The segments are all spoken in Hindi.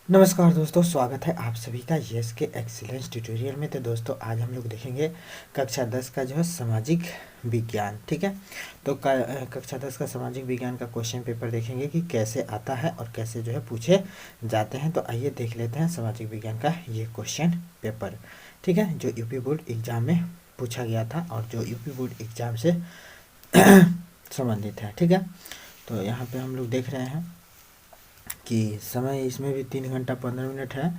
नमस्कार दोस्तों, स्वागत है आप सभी का यस के एक्सीलेंस ट्यूटोरियल में। तो दोस्तों आज हम लोग देखेंगे कक्षा 10 का जो है सामाजिक विज्ञान। ठीक है, तो कक्षा 10 का सामाजिक विज्ञान का क्वेश्चन पेपर देखेंगे कि कैसे आता है और कैसे जो है पूछे जाते हैं। तो आइए देख लेते हैं सामाजिक विज्ञान का ये क्वेश्चन पेपर। ठीक है, जो यूपी बोर्ड एग्जाम में पूछा गया था और जो यूपी बोर्ड एग्जाम से संबंधित है। ठीक है, तो यहाँ पे हम लोग देख रहे हैं कि समय इसमें भी 3 घंटा 15 मिनट है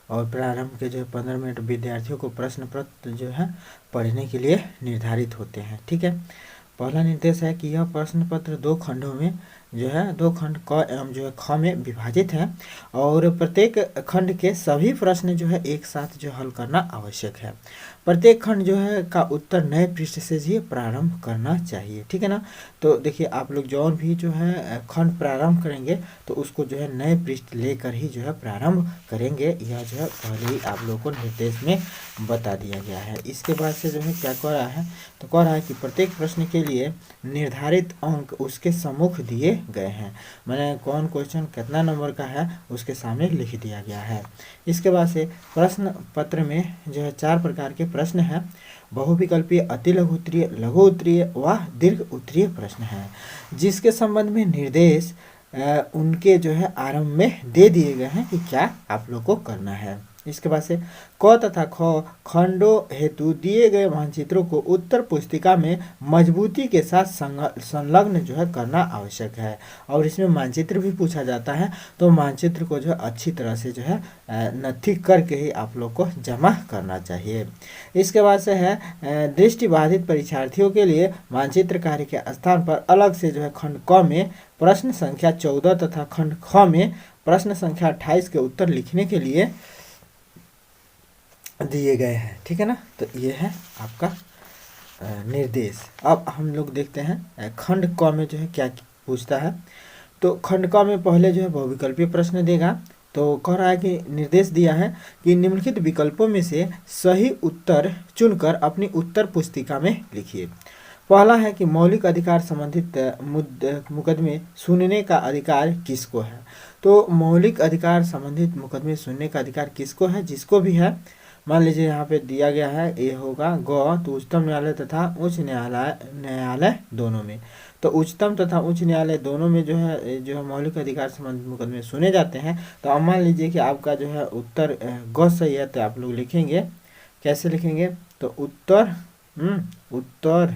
और प्रारंभ के जो है 15 मिनट विद्यार्थियों को प्रश्न पत्र जो है पढ़ने के लिए निर्धारित होते हैं। ठीक है, पहला निर्देश है कि यह प्रश्न पत्र 2 खंडों में जो है 2 खंड क एवं जो है ख में विभाजित है और प्रत्येक खंड के सभी प्रश्न जो है एक साथ जो हल करना आवश्यक है। प्रत्येक खंड जो है का उत्तर नए पृष्ठ से ही प्रारंभ करना चाहिए। ठीक है ना, तो देखिए आप लोग जौन भी जो है खंड प्रारंभ करेंगे तो उसको जो है नए पृष्ठ लेकर ही जो है प्रारंभ करेंगे। यह जो है पहले ही आप लोगों को निर्देश में बता दिया गया है। इसके बाद से जो है क्या कह रहा है, तो कह रहा है कि प्रत्येक प्रश्न के लिए निर्धारित अंक उसके सम्मुख दिए गए हैं। मैंने कौन क्वेश्चन कितना नंबर का है उसके सामने लिख दिया गया है। इसके बाद से प्रश्न पत्र में जो है 4 प्रकार के प्रश्न हैं। बहुविकल्पीय, अति लघु उत्तरीय, लघु उत्तरीय व दीर्घ उत्तरीय प्रश्न हैं, जिसके संबंध में निर्देश उनके जो है आरंभ में दे दिए गए हैं कि क्या आप लोग को करना है। इसके बाद से क तथा ख खंडों हेतु दिए गए मानचित्रों को उत्तर पुस्तिका में मजबूती के साथ संलग्न जो है करना आवश्यक है। और इसमें मानचित्र भी पूछा जाता है, तो मानचित्र को जो है अच्छी तरह से जो है नथी करके ही आप लोग को जमा करना चाहिए। इसके बाद से है दृष्टिबाधित परीक्षार्थियों के लिए मानचित्र कार्य के स्थान पर अलग से जो है खंड क में प्रश्न संख्या 14 तथा खंड ख में प्रश्न संख्या 28 के उत्तर लिखने के लिए दिए गए हैं। ठीक है ना, तो ये है आपका निर्देश। अब हम लोग देखते हैं खंड क में जो है क्या पूछता है। तो खंड क में पहले जो है बहुविकल्पीय प्रश्न देगा। तो कह रहा है कि निर्देश दिया है कि निम्नलिखित विकल्पों में से सही उत्तर चुनकर अपनी उत्तर पुस्तिका में लिखिए। पहला है कि मौलिक अधिकार संबंधित मुकदमे सुनने का अधिकार किसको है। तो मौलिक अधिकार संबंधित मुकदमे सुनने का अधिकार किसको है, जिसको भी है। मान लीजिए यहाँ पे दिया गया है ये होगा ग, तो उच्चतम न्यायालय तथा उच्च न्यायालय दोनों में। तो उच्चतम तथा उच्च न्यायालय दोनों में जो है मौलिक अधिकार संबंधित मुकदमे सुने जाते हैं। तो अब मान लीजिए कि आपका जो है उत्तर ग सही है, तो आप लोग लिखेंगे कैसे लिखेंगे, तो उत्तर उत्तर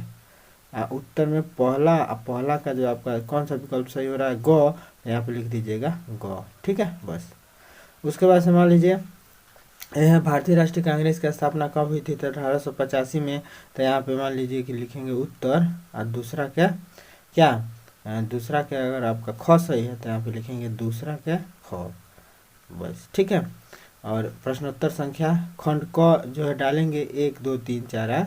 उत्तर में पहला का जो आपका कौन सा विकल्प सही हो रहा है, ग, यहाँ पे लिख दीजिएगा ग। ठीक है, बस। उसके बाद से मान लीजिए यह भारतीय राष्ट्रीय कांग्रेस की स्थापना कब हुई थी, तो 1885 में। तो यहाँ पे मान लीजिए कि लिखेंगे उत्तर और दूसरा क्या क्या दूसरा क्या, अगर आपका ख सही है तो यहाँ पे लिखेंगे दूसरा क्या ख, बस। ठीक है, और प्रश्नोत्तर संख्या खंड क जो है डालेंगे 1 2 3 4 है।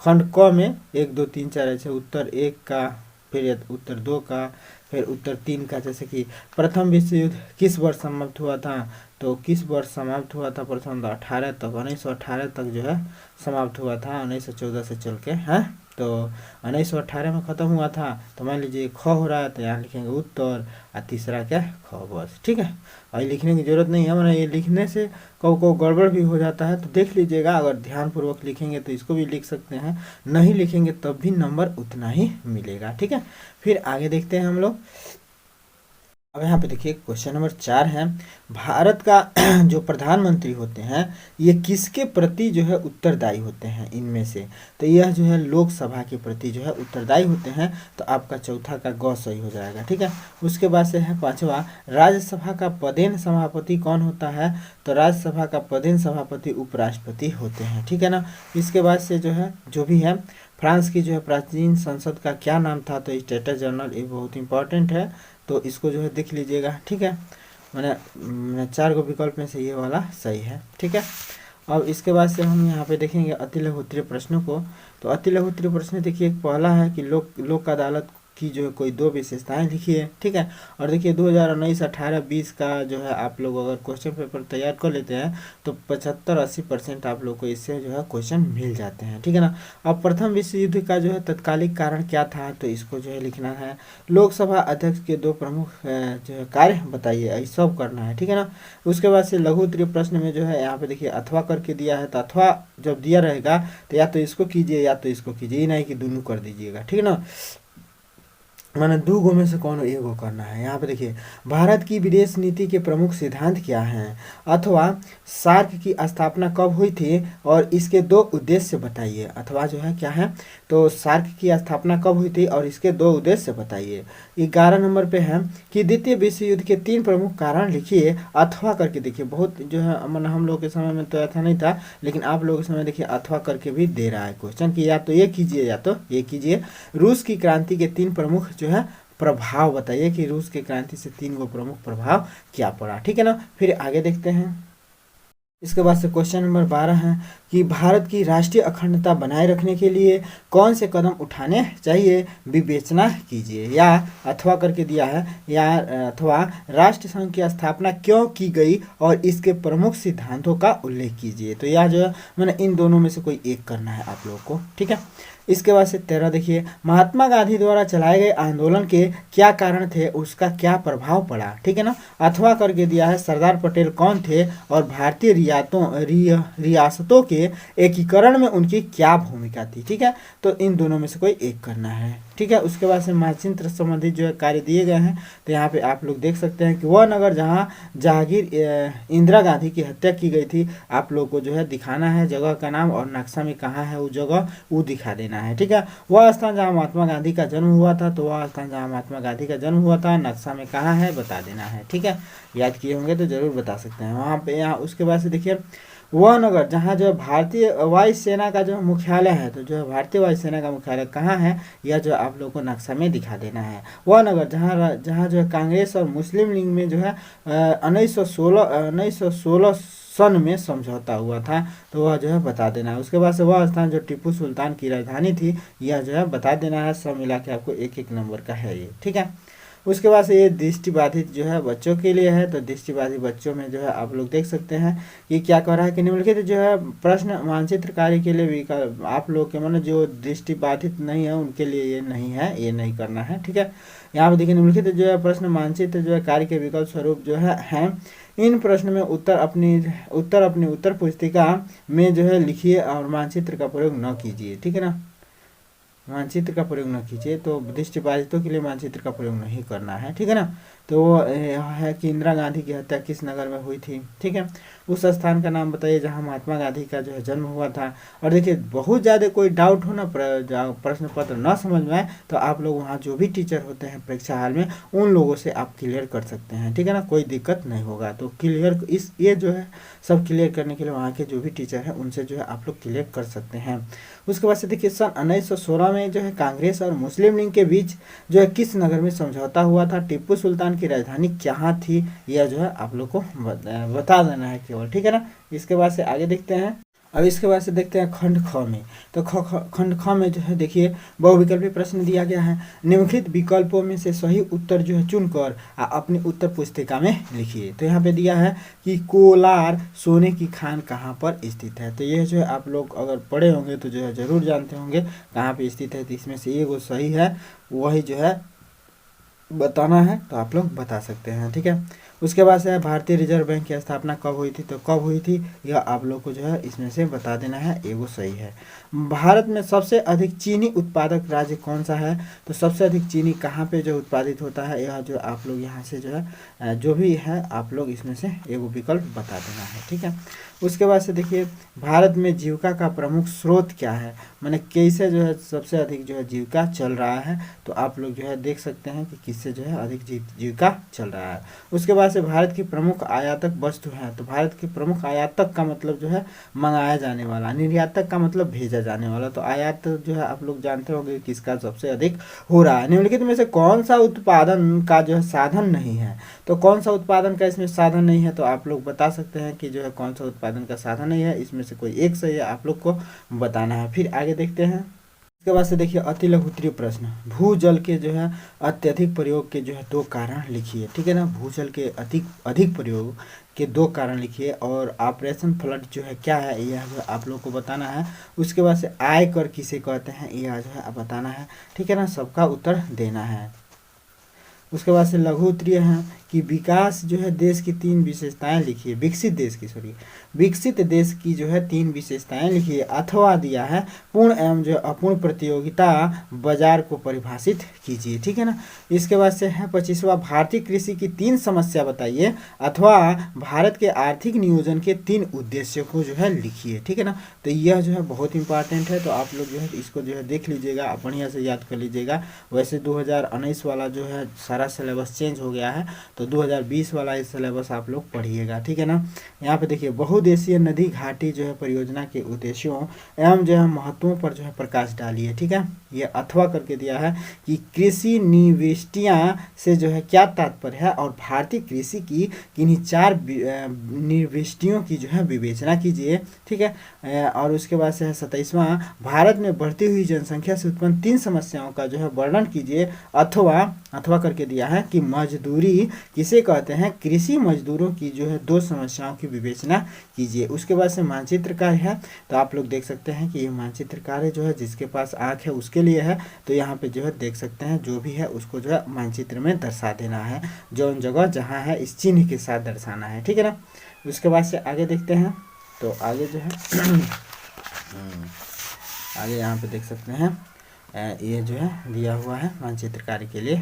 खंड क में 1 2 3 4 ऐसे उत्तर 1 का, फिर उत्तर 2 का, फिर उत्तर 3 का। जैसे कि प्रथम विश्व युद्ध किस वर्ष समाप्त हुआ था, तो किस वर्ष समाप्त हुआ था, प्रथम 18 तक 1918 तक जो है समाप्त हुआ था, 1914 से चल के है। तो 1918 में ख़त्म हुआ था। तो मान लीजिए ख हो रहा है, तो यहाँ लिखेंगे उत्तर और तीसरा क्या ख, बस। ठीक है, और लिखने की ज़रूरत नहीं है, वरना ये लिखने से को गड़बड़ भी हो जाता है। तो देख लीजिएगा, अगर ध्यानपूर्वक लिखेंगे तो इसको भी लिख सकते हैं, नहीं लिखेंगे तब भी नंबर उतना ही मिलेगा। ठीक है, फिर आगे देखते हैं हम लोग। अब यहाँ पे देखिए क्वेश्चन नंबर 4 है, भारत का जो प्रधानमंत्री होते हैं ये किसके प्रति जो है उत्तरदायी होते हैं इनमें से। तो यह जो है लोकसभा के प्रति जो है उत्तरदायी होते हैं। तो आपका चौथा का ग सही हो जाएगा। ठीक है, उसके बाद से है 5वां, राज्यसभा का पदेन सभापति कौन होता है। तो राज्यसभा का पदेन सभापति उपराष्ट्रपति होते हैं। ठीक है ना, इसके बाद से जो है जो भी है, फ्रांस की जो है प्राचीन संसद का क्या नाम था, तो स्टेटस जनरल, ये बहुत इंपॉर्टेंट है, तो इसको जो है देख लीजिएगा। ठीक है, मैंने 4 विकल्प में से ये वाला सही है। ठीक है, अब इसके बाद से हम यहाँ पे देखेंगे अति लघु उत्तरीय प्रश्नों को। तो अति लघु उत्तरीय प्रश्न देखिए, पहला है कि लोक अदालत की जो है कोई दो विशेषताएं लिखिए, ठीक है। और देखिए 2019, 18, 20 का जो है आप लोग अगर क्वेश्चन पेपर तैयार कर लेते हैं तो 75-80% आप लोग को इससे जो है क्वेश्चन मिल जाते हैं, ठीक है ना। अब प्रथम विश्व युद्ध का जो है तत्कालिक कारण क्या था, तो इसको जो है लिखना है। लोकसभा अध्यक्ष के दो प्रमुख जो है कार्य बताइए, ये सब करना है, ठीक है ना। उसके बाद से लघु उत्तरीय प्रश्न में जो है यहाँ पे देखिए अथवा करके दिया है, तो अथवा जब दिया रहेगा तो या तो इसको कीजिए या तो इसको कीजिए, ये नहीं कि दोनों कर दीजिएगा, ठीक है ना। मैंने दो गो में से कौन एगो करना है। यहाँ पे देखिए भारत की विदेश नीति के प्रमुख सिद्धांत क्या हैं, अथवा सार्क की स्थापना कब हुई थी और इसके दो उद्देश्य बताइए। अथवा जो है क्या है, तो सार्क की स्थापना कब हुई थी और इसके दो उद्देश्य बताइए। 11 नंबर पे है कि द्वितीय विश्व युद्ध के 3 प्रमुख कारण लिखिए, अथवा करके देखिए। बहुत जो है मतलब हम लोग के समय में तो ऐसा नहीं था, लेकिन आप लोगों के समय देखिए अथवा करके भी दे रहा है क्वेश्चन कि या तो ये कीजिए या तो ये कीजिए। रूस की क्रांति के 3 प्रमुख जो है प्रभाव बताइए कि रूस की क्रांति से 3 गो प्रमुख प्रभाव क्या पड़ा, ठीक है ना। फिर आगे देखते हैं। इसके बाद से क्वेश्चन नंबर 12 है कि भारत की राष्ट्रीय अखंडता बनाए रखने के लिए कौन से कदम उठाने चाहिए, विवेचना कीजिए। या अथवा करके दिया है, या अथवा राष्ट्र संघ की स्थापना क्यों की गई और इसके प्रमुख सिद्धांतों का उल्लेख कीजिए। तो यह जो है मैंने इन दोनों में से कोई एक करना है आप लोग को, ठीक है। इसके बाद से 13 देखिए महात्मा गांधी द्वारा चलाए गए आंदोलन के क्या कारण थे, उसका क्या प्रभाव पड़ा, ठीक है ना। अथवा करके दिया है सरदार पटेल कौन थे और भारतीय रियासतों के एकीकरण में उनकी क्या भूमिका थी, ठीक है। तो इन दोनों में से कोई एक करना है, ठीक है। उसके बाद से मानचित्र संबंधित जो है कार्य दिए गए हैं, तो यहाँ पे आप लोग देख सकते हैं कि वह नगर जहाँ जहांगीर इंदिरा गांधी की हत्या की गई थी, आप लोग को जो है दिखाना है जगह का नाम और नक्शा में कहाँ है वो जगह, वो दिखा देना है, ठीक है। वह स्थान जहाँ महात्मा गांधी का जन्म हुआ था, तो वह स्थान जहाँ महात्मा गांधी का जन्म हुआ था नक्शा में कहाँ है बता देना है, ठीक है। याद किए होंगे तो जरूर बता सकते हैं वहाँ पे। यहाँ उसके बाद से देखिए वह नगर जहाँ जो है भारतीय वायुसेना का जो मुख्यालय है, तो जो है भारतीय वायुसेना का मुख्यालय कहाँ है, यह जो आप लोग को नक्शा में दिखा देना है। वह नगर जहाँ जहाँ जो है कांग्रेस और मुस्लिम लीग में जो है 1916 सन में समझौता हुआ था, तो वह जो है बता देना है। उसके बाद से वह स्थान जो टीपू सुल्तान की राजधानी थी, यह जो है बता देना है। सब मिला के आपको एक एक नंबर का है ये, ठीक है। उसके बाद से ये दृष्टिबाधित जो है बच्चों के लिए है, तो दृष्टिबाधित बच्चों में जो है आप लोग देख सकते हैं कि क्या कह रहा है कि निम्नलिखित जो है प्रश्न मानचित्र कार्य के लिए भी आप लोग के मतलब जो दृष्टिबाधित नहीं है उनके लिए ये नहीं है, ये नहीं करना है, ठीक है। यहाँ पे देखिए निम्नलिखित जो है प्रश्न मानचित्र जो है कार्य के विकल्प स्वरूप जो है इन प्रश्न में उत्तर अपनी उत्तर पुस्तिका में जो है लिखिए और मानचित्र का प्रयोग न कीजिए, ठीक है ना। मानचित्र का प्रयोग न कीजिए, तो दृष्टिबाधितों के लिए मानचित्र का प्रयोग नहीं करना है, ठीक है ना। तो वो है कि इंदिरा गांधी की हत्या किस नगर में हुई थी, ठीक है। उस स्थान का नाम बताइए जहां महात्मा गांधी का जो है जन्म हुआ था। और देखिए बहुत ज़्यादा कोई डाउट हो ना, प्रश्न पत्र न समझ में आए, तो आप लोग वहाँ जो भी टीचर होते हैं परीक्षा हाल में उन लोगों से आप क्लियर कर सकते हैं, ठीक है ना। कोई दिक्कत नहीं होगा, तो क्लियर ये जो है सब क्लियर करने के लिए वहाँ के जो भी टीचर हैं उनसे जो है आप लोग क्लियर कर सकते हैं। उसके बाद से देखिए सन 1916 में जो है कांग्रेस और मुस्लिम लीग के बीच जो है किस नगर में समझौता हुआ था, टीपू सुल्तान की राजधानी कहाँ थी, यह जो है आप लोग को बता देना है केवल, ठीक है ना। इसके बाद से आगे देखते हैं। अब इसके बाद से देखते हैं खंड ख में। तो खंड ख में जो है देखिए बहुविकल्पी प्रश्न दिया गया है। निम्नलिखित विकल्पों में से सही उत्तर जो है चुनकर अपनी उत्तर पुस्तिका में लिखिए। तो यहाँ पे दिया है कि कोलार सोने की खान कहाँ पर स्थित है। तो यह जो है आप लोग अगर पढ़े होंगे तो जो है ज़रूर जानते होंगे कहाँ पे स्थित है। तो इसमें से ये वो सही है, वही जो है बताना है, तो आप लोग बता सकते हैं, ठीक है। उसके बाद से भारतीय रिजर्व बैंक की स्थापना कब हुई थी, तो कब हुई थी यह आप लोग को जो है इसमें से बता देना है, ये वो सही है। भारत में सबसे अधिक चीनी उत्पादक राज्य कौन सा है, तो सबसे अधिक चीनी कहाँ पे जो उत्पादित होता है, यह जो आप लोग यहाँ से जो है जो भी है आप लोग इसमें से एगो विकल्प बता देना है, ठीक है। उसके बाद से देखिए भारत में जीविका का प्रमुख स्रोत क्या है, मैंने कैसे जो है सबसे अधिक जो है जीविका चल रहा है, तो आप लोग जो है देख सकते हैं कि किससे जो है अधिक जीविका चल रहा है। उसके बाद से भारत की प्रमुख आयातक वस्तु है, तो भारत की प्रमुख आयातक का मतलब जो है मंगाया जाने वाला, निर्यातक का मतलब भेजा जाने वाला। तो आयात जो है आप लोग जानते होंगे किसका सबसे अधिक हो रहा है। निम्नलिखित में से कौन सा उत्पादन का जो है साधन नहीं है, तो कौन सा उत्पादन का इसमें साधन नहीं है, तो आप लोग बता सकते हैं कि जो है कौन सा उत्पादन का साधन नहीं है। इसमें से कोई एक सही है, आप लोग को बताना है। फिर आगे देखते हैं। इसके बाद से देखिए अति लघु उत्तरीय प्रश्न, भूजल के जो है अत्यधिक प्रयोग के जो है 2 कारण लिखिए। ठीक है ना, भूजल के अधिक प्रयोग के 2 कारण लिखिए। और ऑपरेशन फ्लड जो है क्या है, यह जो आप लोग को बताना है। उसके बाद से आयकर किसे कहते हैं, यह जो है बताना है। ठीक है ना, सबका उत्तर देना है। उसके बाद से लघु उत्तरीय है कि विकास जो है देश की 3 विशेषताएं लिखिए। विकसित देश की जो है 3 विशेषताएं लिखिए। अथवा दिया है पूर्ण एवं जो अपूर्ण प्रतियोगिता बाजार को परिभाषित कीजिए। ठीक है ना। इसके बाद से है 25वां, भारतीय कृषि की 3 समस्या बताइए अथवा भारत के आर्थिक नियोजन के 3 उद्देश्यों को जो है लिखिए। ठीक है ना। तो यह जो है बहुत इंपॉर्टेंट है, तो आप लोग जो है इसको जो है देख लीजिएगा, बढ़िया से याद कर लीजिएगा। वैसे 2019 वाला जो है सारा सिलेबस चेंज हो गया है, तो 2020 वाला इस सिलेबस आप लोग पढ़िएगा। ठीक है ना। यहाँ पे देखिए बहुउद्देशीय नदी घाटी जो है परियोजना के उद्देश्यों एवं जो है महत्वों पर जो है प्रकाश डालिए। ठीक है, ये अथवा करके दिया है कि कृषि निविष्टियाँ से जो है क्या तात्पर्य है और भारतीय कृषि की किन्हीं 4 निविष्टियों की जो है विवेचना कीजिए। ठीक है। और उसके बाद से है 27वां, भारत में बढ़ती हुई जनसंख्या से उत्पन्न 3 समस्याओं का जो है वर्णन कीजिए। अथवा करके दिया है कि मजदूरी किसे कहते हैं, कृषि मजदूरों की जो है 2 समस्याओं की विवेचना कीजिए। उसके बाद से मानचित्र कार्य है, तो आप लोग देख सकते हैं कि ये मानचित्र कार्य जो है जिसके पास आँख है उसके लिए है। तो यहाँ पे जो है देख सकते हैं जो भी है उसको जो है मानचित्र में दर्शा देना है, जो जगह जहाँ है इस चिन्ह के साथ दर्शाना है। ठीक है ना। उसके बाद से आगे देखते हैं, तो आगे जो है आगे यहाँ पे देख सकते हैं ये जो है दिया हुआ है मानचित्र कार्य के लिए।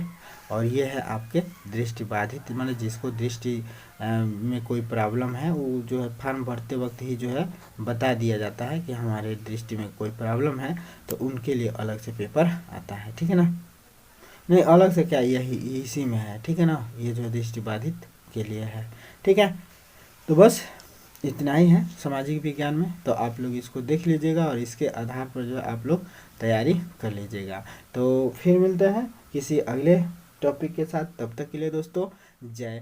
और ये है आपके दृष्टिबाधित, मतलब जिसको दृष्टि में कोई प्रॉब्लम है, वो जो है फॉर्म भरते वक्त ही जो है बता दिया जाता है कि हमारे दृष्टि में कोई प्रॉब्लम है, तो उनके लिए अलग से पेपर आता है। ठीक है ना। नहीं अलग से क्या, यही इसी में है। ठीक है ना, ये जो दृष्टिबाधित के लिए है। ठीक है, तो बस इतना ही है सामाजिक विज्ञान में। तो आप लोग इसको देख लीजिएगा और इसके आधार पर जो है आप लोग तैयारी कर लीजिएगा। तो फिर मिलते हैं किसी अगले टॉपिक के साथ, तब तक के लिए दोस्तों जय